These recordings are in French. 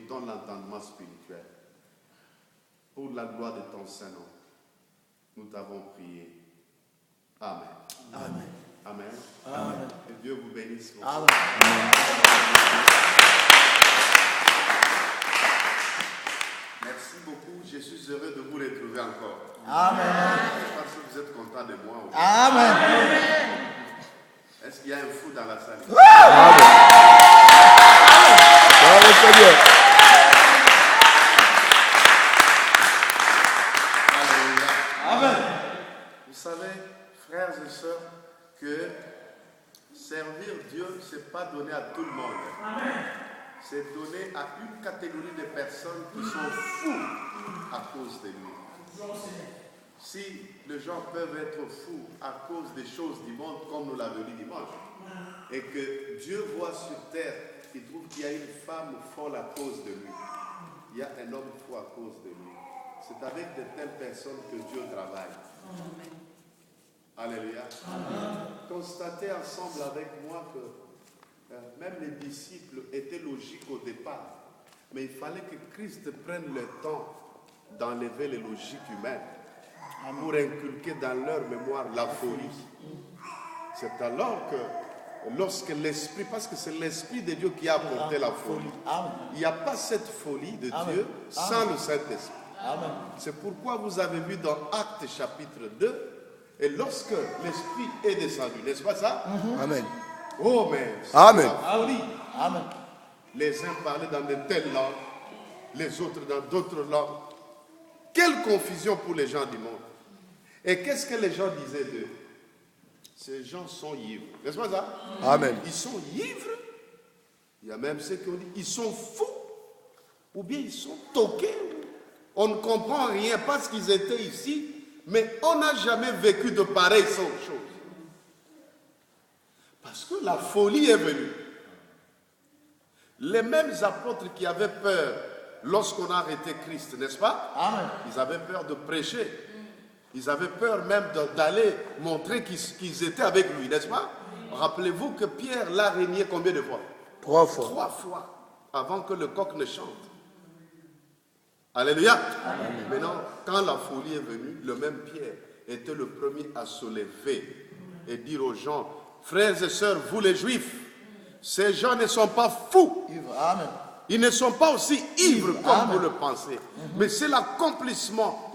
donne l'entendement spirituel. Pour la gloire de ton Saint-Nom, nous t'avons prié. Amen. Amen. Amen. Amen. Et Dieu vous bénisse. Amen. Merci beaucoup. Je suis heureux de vous retrouver encore. Amen. Parce que vous êtes contents de moi. Amen. Est-ce qu'il y a un fou dans la salle? Amen. Seigneur. Amen. Vous savez, frères et sœurs, que servir Dieu, ce n'est pas donné à tout le monde. C'est donné à une catégorie de personnes qui sont fous à cause de lui. Si les gens peuvent être fous à cause des choses du monde, comme nous l'avons dit dimanche, et que Dieu voit sur terre, il trouve qu'il y a une femme folle à cause de lui, il y a un homme fou à cause de lui. C'est avec de telles personnes que Dieu travaille. Alléluia. Constatez ensemble avec moi que même les disciples étaient logiques au départ, mais il fallait que Christ prenne le temps d'enlever les logiques humaines pour inculquer dans leur mémoire la folie. C'est alors que lorsque l'Esprit, parce que c'est l'Esprit de Dieu qui a apporté la folie, il n'y a pas cette folie de Dieu sans le Saint-Esprit. C'est pourquoi vous avez vu dans Actes chapitre 2, et lorsque l'Esprit est descendu, n'est-ce pas ça? Amen. Oh, mais c'est Amen. la folie. Amen. Les uns parlaient dans de telles langues, les autres dans d'autres langues. Quelle confusion pour les gens du monde. Et qu'est-ce que les gens disaient d'eux? Ces gens sont ivres. N'est-ce pas ça? Amen. Ils sont ivres. Il y a même ceux qui ont dit, ils sont fous. Ou bien ils sont toqués. On ne comprend rien parce qu'ils étaient ici, mais on n'a jamais vécu de pareilles choses. Parce que la folie est venue. Les mêmes apôtres qui avaient peur lorsqu'on a arrêté Christ, n'est-ce pas? Amen. Ils avaient peur de prêcher. Ils avaient peur même d'aller montrer qu'ils étaient avec lui, n'est-ce pas? Rappelez-vous que Pierre l'a régné combien de fois? 3 fois. 3 fois, avant que le coq ne chante. Alléluia. Amen. Maintenant, quand la folie est venue, le même Pierre était le premier à se lever et dire aux gens, frères et sœurs, vous les juifs, ces gens ne sont pas fous. Amen. Ils ne sont pas aussi ivres comme vous le pensez. Mais c'est l'accomplissement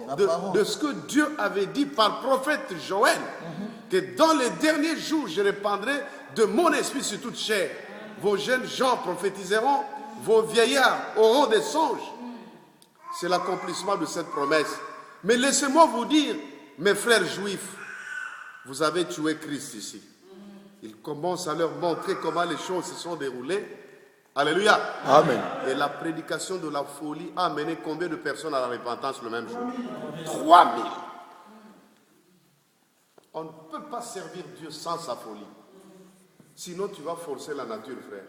de ce que Dieu avait dit par le prophète Joël, que dans les derniers jours, je répandrai de mon esprit sur toute chair. Vos jeunes gens prophétiseront, vos vieillards auront des songes. C'est l'accomplissement de cette promesse. Mais laissez-moi vous dire, mes frères juifs, vous avez tué Christ ici. Il commence à leur montrer comment les choses se sont déroulées. Alléluia. Amen. Et la prédication de la folie a amené combien de personnes à la repentance le même jour? 3000. On ne peut pas servir Dieu sans sa folie. Sinon, tu vas forcer la nature, frère.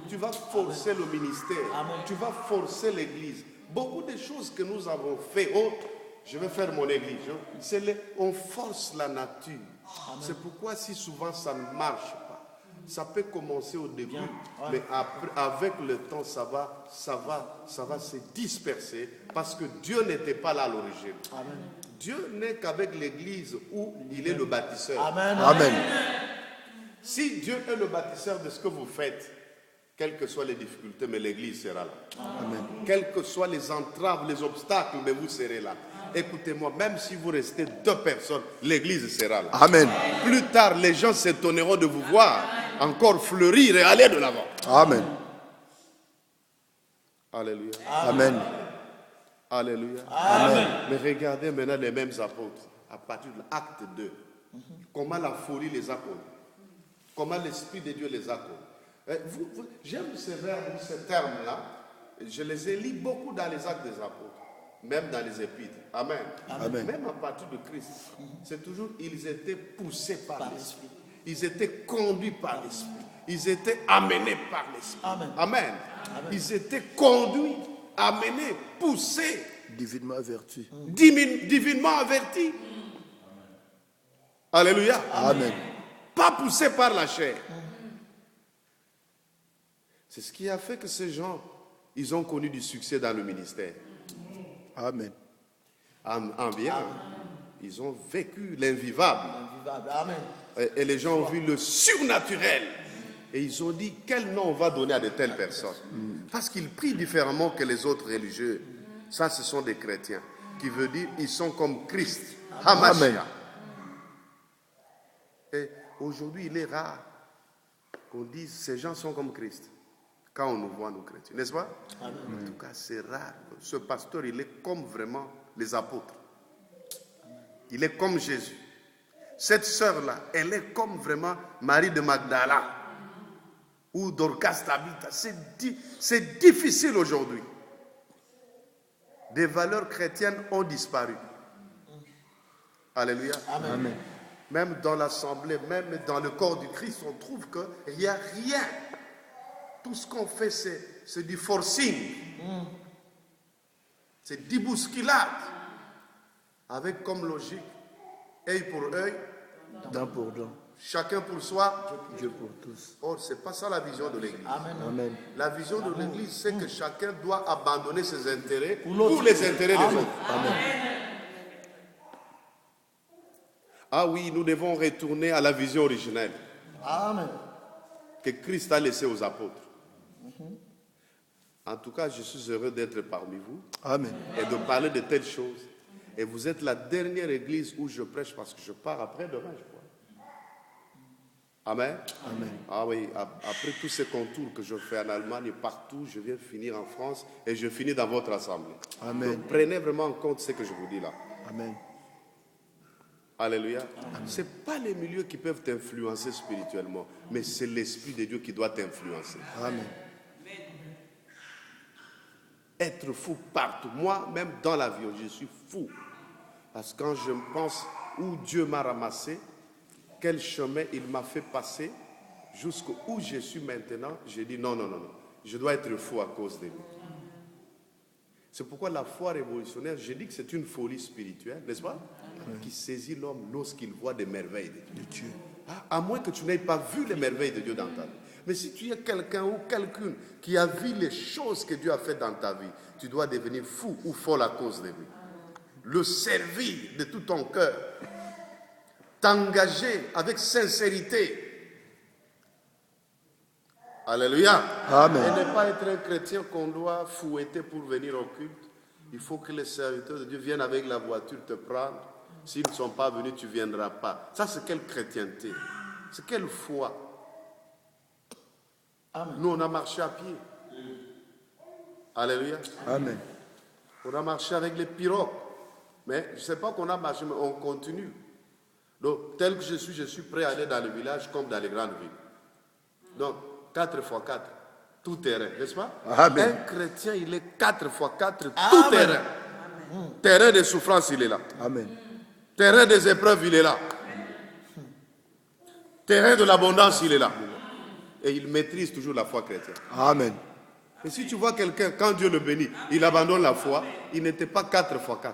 Tu vas forcer le ministère. Tu vas forcer l'église. Beaucoup de choses que nous avons fait, je vais faire mon église. On force la nature. C'est pourquoi si souvent ça ne marche pas. Ça peut commencer au début, mais après, avec le temps, ça va se disperser parce que Dieu n'était pas là à l'origine. Dieu n'est qu'avec l'église où il est le bâtisseur. Amen. Amen. Si Dieu est le bâtisseur de ce que vous faites, quelles que soient les difficultés, mais l'église sera là. Amen. Quelles que soient les entraves, les obstacles, mais vous serez là. Écoutez-moi, même si vous restez 2 personnes, l'église sera là. Amen. Plus tard, les gens s'étonneront de vous voir encore fleurir et aller de l'avant. Amen. Alléluia. Amen. Alléluia. Amen. Mais regardez maintenant les mêmes apôtres, à partir de l'acte 2. Comment la folie les a connus. Comment l'Esprit de Dieu les a connus. J'aime ces verbes, ces termes-là. Je les ai lus beaucoup dans les actes des apôtres, même dans les épîtres. Amen. Amen. Même à partir de Christ, c'est toujours, ils étaient poussés par l'Esprit. Ils étaient conduits par l'Esprit. Ils étaient amenés par l'Esprit. Amen. Amen. Ils étaient conduits, amenés, poussés. Divinement averti. Divinement avertis. Alléluia. Amen. Pas poussés par la chair. C'est ce qui a fait que ces gens ils ont connu du succès dans le ministère. Amen. En bien, ils ont vécu l'invivable. Amen. Et les gens ont vu le surnaturel. Et ils ont dit, quel nom on va donner à de telles personnes? Parce qu'ils prient différemment que les autres religieux. Ça, ce sont des chrétiens. Qui veut dire, ils sont comme Christ. Hamashiach. Et aujourd'hui, il est rare qu'on dise, ces gens sont comme Christ. Quand on nous voit, nous chrétiens. N'est-ce pas? Amen. En tout cas, c'est rare. Ce pasteur, il est comme vraiment les apôtres. Il est comme Jésus. Cette sœur-là, elle est comme vraiment Marie de Magdala ou Dorcas Tabitha. C'est difficile aujourd'hui. Des valeurs chrétiennes ont disparu. Alléluia. Amen. Même dans l'assemblée, même dans le corps du Christ, on trouve qu'il n'y a rien. Tout ce qu'on fait, c'est du forcing. C'est des bousculades. Avec comme logique, œil pour œil, Dent pour dent. chacun pour soi. Dieu pour tous. Oh, c'est pas ça la vision de l'Église. Amen. Amen. La vision de l'Église, c'est que chacun doit abandonner ses intérêts pour les intérêts des autres. Amen. Ah oui, nous devons retourner à la vision originelle Amen. que Christ a laissée aux apôtres. En tout cas, je suis heureux d'être parmi vous Amen. et de parler de telles choses. Et vous êtes la dernière église où je prêche parce que je pars après demain, je crois. Amen. Amen. Ah oui, après tous ces contours que je fais en Allemagne et partout, je viens finir en France et je finis dans votre assemblée. Amen. Donc prenez vraiment en compte ce que je vous dis là. Amen. Alléluia. Ce n'est pas les milieux qui peuvent t'influencer spirituellement, mais c'est l'Esprit de Dieu qui doit t'influencer. Amen. Être fou partout. Moi, même dans l'avion, je suis fou. Parce que quand je pense où Dieu m'a ramassé, quel chemin il m'a fait passer, jusqu'où je suis maintenant, j'ai dit non, non, non, non. Je dois être fou à cause de lui. C'est pourquoi la foi révolutionnaire, je dis que c'est une folie spirituelle, n'est-ce pas? Qui saisit l'homme lorsqu'il voit des merveilles de Dieu. À moins que tu n'aies pas vu les merveilles de Dieu dans ta vie. Mais si tu es quelqu'un ou quelqu'une qui a vu les choses que Dieu a faites dans ta vie, tu dois devenir fou ou folle à cause de lui. Le servir de tout ton cœur. T'engager avec sincérité. Alléluia. Amen. Et ne pas être un chrétien qu'on doit fouetter pour venir au culte. Il faut que les serviteurs de Dieu viennent avec la voiture te prendre. S'ils ne sont pas venus, tu ne viendras pas. Ça, c'est quelle chrétienté? C'est quelle foi? Amen. Nous, on a marché à pied. Alléluia. Amen. On a marché avec les pirogues. Mais je ne sais pas qu'on a marché, mais on continue. Donc, tel que je suis prêt à aller dans le village comme dans les grandes villes. Donc, 4x4, tout terrain, n'est-ce pas? Amen. Un chrétien, il est 4x4, tout terrain. Terrain de souffrance, il est là. Amen. Terrain des épreuves, il est là. Terrain de l'abondance, il est là. Et il maîtrise toujours la foi chrétienne. Amen. Et si tu vois quelqu'un, quand Dieu le bénit, il abandonne la foi, il n'était pas 4x4.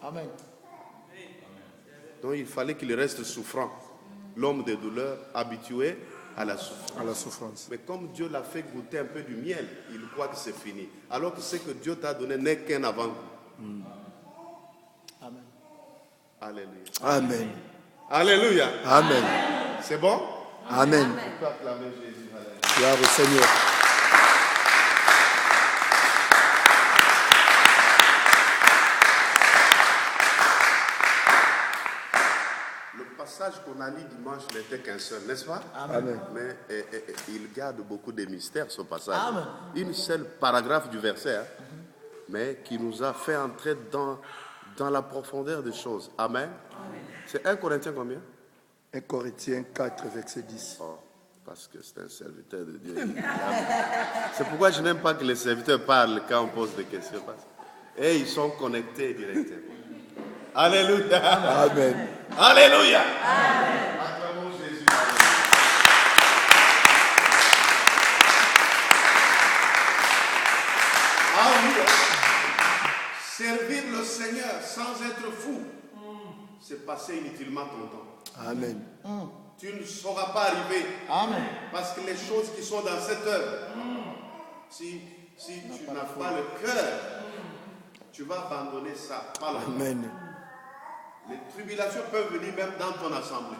Amen. Donc il fallait qu'il reste souffrant. L'homme des douleurs, habitué à la souffrance. À la souffrance. Mais comme Dieu l'a fait goûter un peu du miel, il croit que c'est fini. Alors que ce que Dieu t'a donné n'est qu'un avant-goût. Amen. Alléluia. Amen. Alléluia. Amen. C'est bon? Amen. On peut acclamer Jésus. Alléluia. Gloire au Seigneur. Le passage qu'on a lu dimanche n'était qu'un seul, n'est-ce pas? Amen. Mais il garde beaucoup de mystères, ce passage. Amen. Une seule paragraphe du verset, hein, mais qui nous a fait entrer dans la profondeur des choses. Amen. C'est 1 Corinthiens combien? 1 Corinthiens 4, verset 10. Oh, parce que c'est un serviteur de Dieu. C'est pourquoi je n'aime pas que les serviteurs parlent quand on pose des questions. Et ils sont connectés directement. Alléluia. Amen. Alléluia. Acclamons Jésus. Ah oui. Servir le Seigneur sans être fou, c'est passer inutilement ton temps. Amen. Tu ne sauras pas arriver. Amen. Parce que les choses qui sont dans cette œuvre, si Si tu n'as pas le cœur, tu vas abandonner ça. Pas longtemps. Amen. Les tribulations peuvent venir même dans ton assemblée.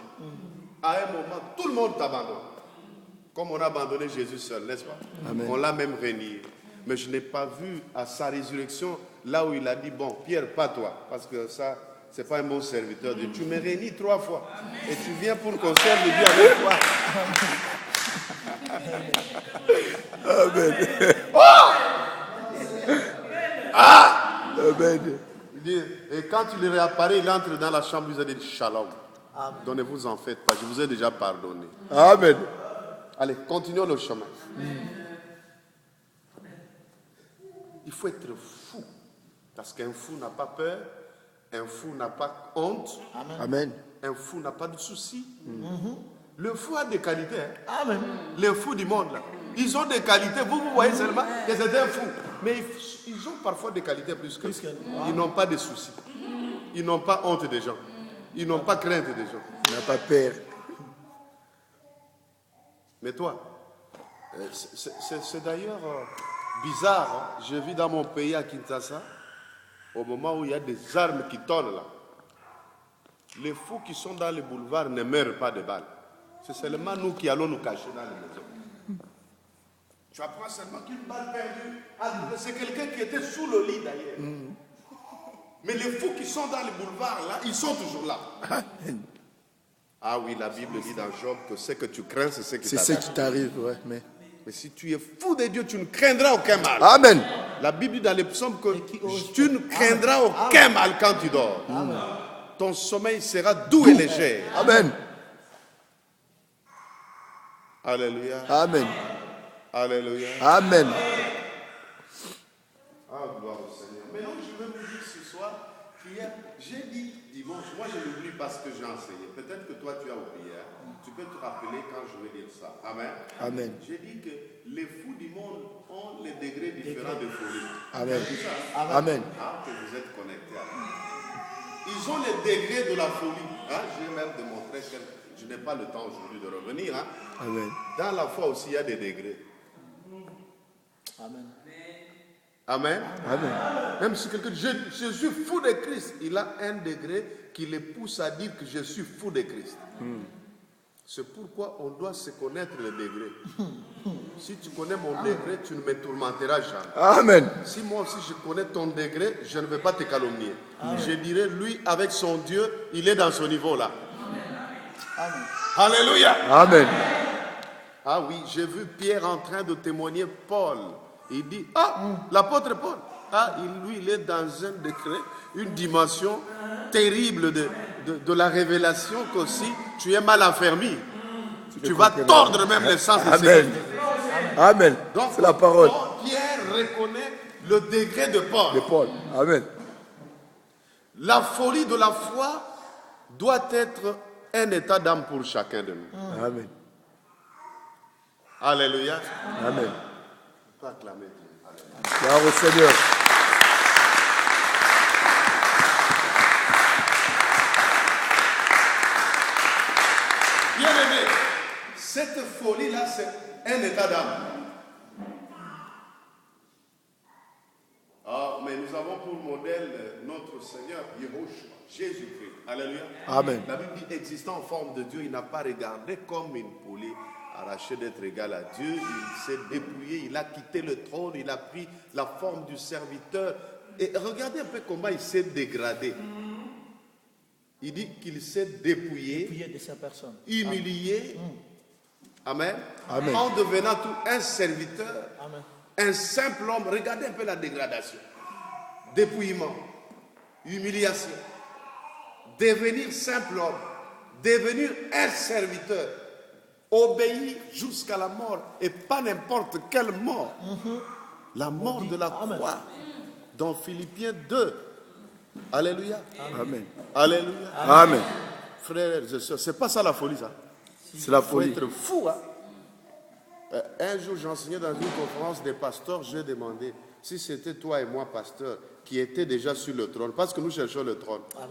À un moment, tout le monde t'abandonne. Comme on a abandonné Jésus seul, n'est-ce pas? Amen. On l'a même renié. Mais je n'ai pas vu à sa résurrection, là où il a dit, bon, Pierre, pas toi. Parce que ça, c'est pas un bon serviteur de Dieu. Tu me réunis 3 fois. Et tu viens pour qu'on serve Dieu avec toi. Amen. Amen. Il dit, et quand il réapparaît, il entre dans la chambre, il a dit, shalom. Amen. Donnez-vous en faites pas, je vous ai déjà pardonné. Amen. Allez, continuons le chemin. Il faut être fou. Parce qu'un fou n'a pas peur, un fou n'a pas honte, Amen. un fou n'a pas de soucis. Le fou a des qualités. Hein. Amen. Les fous du monde, là, ils ont des qualités. Vous voyez seulement que c'est un fou. Mais ils ont parfois des qualités plus que. Ils n'ont pas de soucis. Ils n'ont pas honte des gens. Ils n'ont pas crainte des gens. Il n'a pas peur. Mais toi, c'est d'ailleurs bizarre. Hein. Je vis dans mon pays à Kinshasa, au moment où il y a des armes qui tournent là. Les fous qui sont dans les boulevards ne meurent pas de balles. C'est seulement nous qui allons nous cacher dans les maisons. Tu apprends seulement qu'une balle perdue, c'est quelqu'un qui était sous le lit d'ailleurs. Mais les fous qui sont dans les boulevards là, ils sont toujours là. Ah oui, la Bible dit dans Job que ce que tu crains, c'est ce qui C'est ce t'arrive. qui t'arrive, ouais. Mais... Si tu es fou de Dieu, tu ne craindras aucun mal. Amen. La Bible dit dans les psaumes que tu ne craindras aucun mal quand tu dors. Ton sommeil sera doux et léger. Amen. Alléluia. Amen. Alléluia. Amen. Ah, gloire au Seigneur. Maintenant, je vais vous dire ce soir qu'hier, j'ai dit dimanche, moi je l'oublie parce que j'ai enseigné. Peut-être que toi tu as oublié. Tu peux te rappeler quand je vais dire ça. Amen. Amen. J'ai dit que les fous du monde ont les degrés différents de folie. Amen. C'est ça? Amen. Ah, que vous êtes connectés à moi. Ils ont les degrés de la folie. Hein? J'ai même démontré que je n'ai pas le temps aujourd'hui de revenir. Hein? Amen. Dans la foi aussi, il y a des degrés. Amen. Amen. Amen. Même si quelqu'un dit, je suis fou de Christ, il a un degré qui le pousse à dire que je suis fou de Christ. C'est pourquoi on doit se connaître les degrés. Si tu connais mon degré, tu ne me tourmenteras jamais. Amen. Si moi aussi je connais ton degré, je ne vais pas te calomnier. Je dirais, lui, avec son Dieu, il est dans ce niveau-là. Amen. Alléluia. Amen. Ah oui, j'ai vu Pierre en train de témoigner Paul. Il dit, l'apôtre Paul, il est dans un degré, une dimension terrible de la révélation qu'aussi tu es mal affermi. Tu vas tordre même le sens de Amen. Amen. Donc, C'est la parole Pierre reconnaît le degré de Paul. de Paul. Amen. La folie de la foi doit être un état d'âme pour chacun de nous. Amen. Alléluia. Amen. On peut acclamer Dieu. Gloire au Seigneur. Bien-aimé, cette folie-là, c'est un état d'âme. Ah, mais nous avons pour modèle notre Seigneur, Yahushua, Jésus-Christ. Alléluia. Amen. La Bible dit, existant en forme de Dieu, il n'a pas regardé comme une poulie arrachée d'être égal à Dieu. Il s'est dépouillé, il a quitté le trône, il a pris la forme du serviteur. Et regardez un peu comment il s'est dégradé. Il dit qu'il s'est dépouillé, Priez de ces personnes. humilié, amen, Amen. en devenant tout un serviteur, Amen. un simple homme. Regardez un peu la dégradation, dépouillement, humiliation, devenir simple homme, devenir un serviteur, obéir jusqu'à la mort, et pas n'importe quelle mort, la mort de la croix, dans Philippiens 2. Alléluia. Amen. Alléluia. Amen. Frères et sœurs, c'est pas ça la folie, ça. C'est la Il faut folie. être fou. Hein? Un jour, j'enseignais dans une conférence des pasteurs, j'ai demandé si c'était toi et moi, pasteur, qui étaient déjà sur le trône, parce que nous cherchons le trône. Amen.